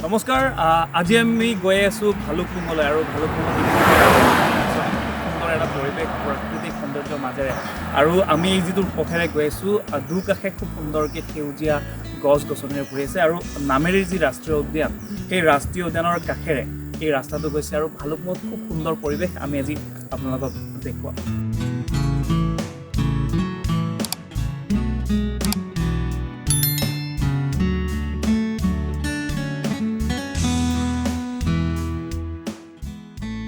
নমস্কাৰ আজি আমি গৈ আছোঁ ভালুকপুঙলৈ আৰু ভালুকপুঙত সুন্দৰ এটা পৰিৱেশ প্ৰাকৃতিক সৌন্দৰ্যৰ মাজেৰে আৰু আমি এই যিটো পথেৰে গৈ আছোঁ দুকাষে খুব সুন্দৰকৈ সেউজীয়া গছ গছনিৰে ভৰি আছে আৰু নামেৰীৰ যি ৰাষ্ট্ৰীয় উদ্যান সেই ৰাষ্ট্ৰীয় উদ্যানৰ কাষেৰে এই ৰাস্তাটো গৈছে আৰু ভালুকপুঙত খুব সুন্দৰ পৰিৱেশ আমি আজি আপোনালোকক দেখুৱাম।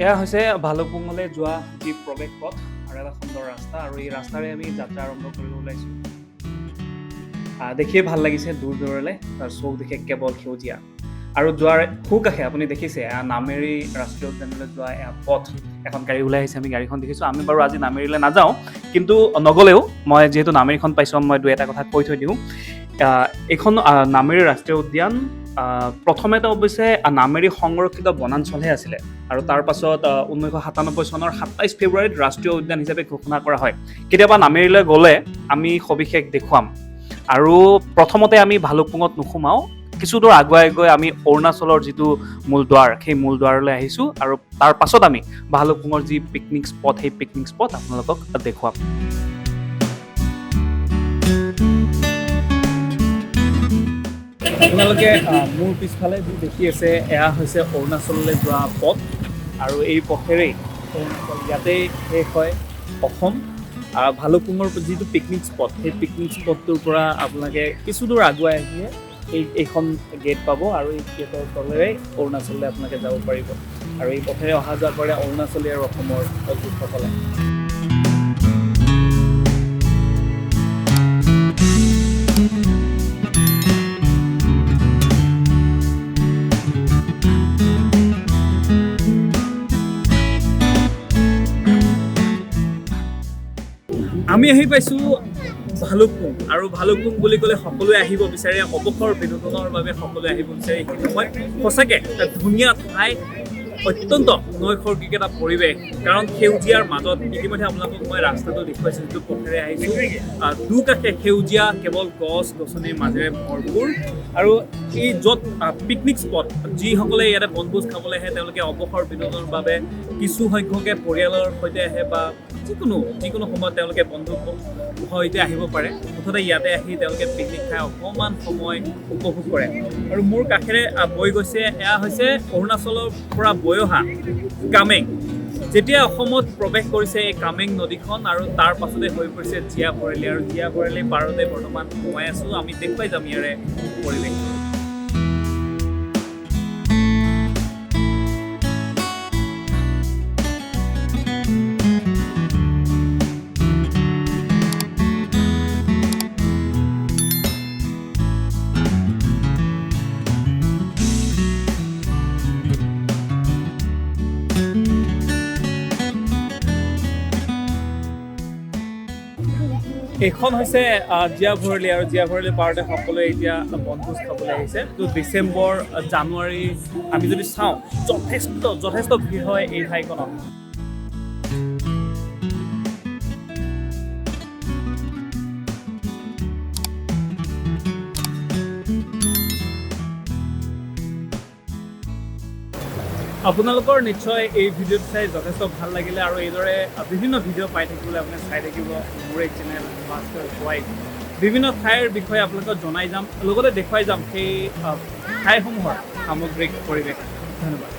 এয়া হৈছে ভালুকপুঙলৈ যোৱা যি প্ৰৱেশ পথ আৰু এটা সুন্দৰ ৰাস্তা আৰু এই ৰাস্তাৰে আমি যাত্ৰা আৰম্ভ কৰিব ওলাইছোঁ। দেখিয়ে ভাল লাগিছে দূৰ দূৰলৈ তাৰ চৌদিশে কেৱল সেউজীয়া আৰু যোৱাৰ সোঁকাষে আপুনি দেখিছে নামেৰী ৰাষ্ট্ৰীয় উদ্যানলৈ যোৱা এয়া পথ এখন গাড়ী ওলাই আহিছে, আমি গাড়ীখন দেখিছোঁ। আমি বাৰু আজি নামেৰীলৈ নাযাওঁ, কিন্তু নগ'লেও মই যিহেতু নামেৰীখন পাইছোঁ মই দুই এটা কথা কৈ থৈ দিওঁ। এইখন নামেৰী ৰাষ্ট্ৰীয় উদ্যান প্ৰথমতে অৱশ্যে নামেৰী সংৰক্ষিত বনাঞ্চলহে আছিলে আৰু তাৰ পাছত 1997 চনৰ 27 ফেব্ৰুৱাৰীত ৰাষ্ট্ৰীয় উদ্যান হিচাপে ঘোষণা কৰা হয়। কেতিয়াবা নামেৰীলৈ গ'লে আমি সবিশেষ দেখুৱাম। আৰু প্ৰথমতে আমি ভালুকপুঙত নোসোমাওঁ, কিছু দূৰ আগুৱাই গৈ আমি অৰুণাচলৰ যিটো মূল দুৱাৰ সেই মূল দুৱাৰলৈ আহিছোঁ আৰু তাৰ পাছত আমি ভালুকপুঙৰ যি পিকনিক স্পট সেই পিকনিক স্পট আপোনালোকক দেখুৱাম। আপোনালোকে মোৰ পিছফালে যি দেখি আছে এয়া হৈছে অৰুণাচললৈ যোৱা পথ আৰু এই পথেৰেই অৰুণাচল ইয়াতেই শেষ হয় অসম। ভালুকপুঙৰ যিটো পিকনিক স্পট সেই পিকনিক স্পটটোৰ পৰা আপোনালোকে কিছু দূৰ আগুৱাই আহিয়ে এইখন গেট পাব আৰু এই গেটৰ তলেৰে অৰুণাচললৈ আপোনালোকে যাব পাৰিব আৰু এই পথেৰে অহা যোৱা কৰে অৰুণাচলী আৰু অসমৰ লোকসকলে। আমি আহি পাইছোঁ ভালুকপুং আৰু ভালুকপুং বুলি ক'লে সকলোৱে আহিব বিচাৰে, অৱসৰ বিনোদনৰ বাবে সকলোৱে আহিব বিচাৰে। এইখিনি সময় সঁচাকৈ ধুনীয়া ঠাই, অত্যন্ত নৈসৰ্গিক এটা পৰিৱেশ, কাৰণ সেউজীয়াৰ মাজত ইতিমধ্যে আপোনালোকক মই ৰাস্তাটো দেখুৱাইছোঁ যিটো পথেৰে আহিছোঁ। দুকাষে সেউজীয়া কেৱল গছ গছনিৰ মাজেৰে ভৰপূৰ আৰু এই য'ত পিকনিক স্পট যিসকলে ইয়াতে বনভোজ খাবলৈ আহে তেওঁলোকে অৱসৰ বিনোদনৰ বাবে কিছু সংখ্যকে পৰিয়ালৰ সৈতে আহে বা যিকোনো সময়ত তেওঁলোকে বন্ধুৰ সৈতে আহিব পাৰে। মুঠতে ইয়াতে আহি তেওঁলোকে পিকনিক খাই অকণমান সময় উপভোগ কৰে আৰু মোৰ কাষেৰে বৈ গৈছে এয়া হৈছে অৰুণাচলৰ পৰা বৈ অহা কামেং। যেতিয়া অসমত প্ৰৱেশ কৰিছে এই কামেং নদীখন আৰু তাৰ পাছতে হৈ পৰিছে জীয়া ভৰালী আৰু জীয়া ভৰালী পাৰতে বৰ্তমান সোমাই আছোঁ। আমি দেখুৱাই যাম ইয়াৰে পৰিৱেশ। এইখন হৈছে জীয়া ভৰালী আৰু জীয়া ভৰালী পাৰতে সকলোৱে এতিয়া বনভোজ খাবলৈ আহিছে। তো ডিচেম্বৰ জানুৱাৰী আমি যদি চাওঁ যথেষ্ট ভিৰ হয় এই ঠাইখনত। আপোনালোকৰ নিশ্চয় এই ভিডিঅ'টো চাই যথেষ্ট ভাল লাগিলে আৰু এইদৰে বিভিন্ন ভিডিঅ' পাই থাকিবলৈ আপুনি চাই থাকিব মোৰ এই চেনেল ভাস্কৰ svoyage। বিভিন্ন ঠাইৰ বিষয়ে আপোনালোকক জনাই যাম, লগতে দেখুৱাই যাম সেই ঠাইসমূহৰ সামগ্ৰিক পৰিৱেশ। ধন্যবাদ।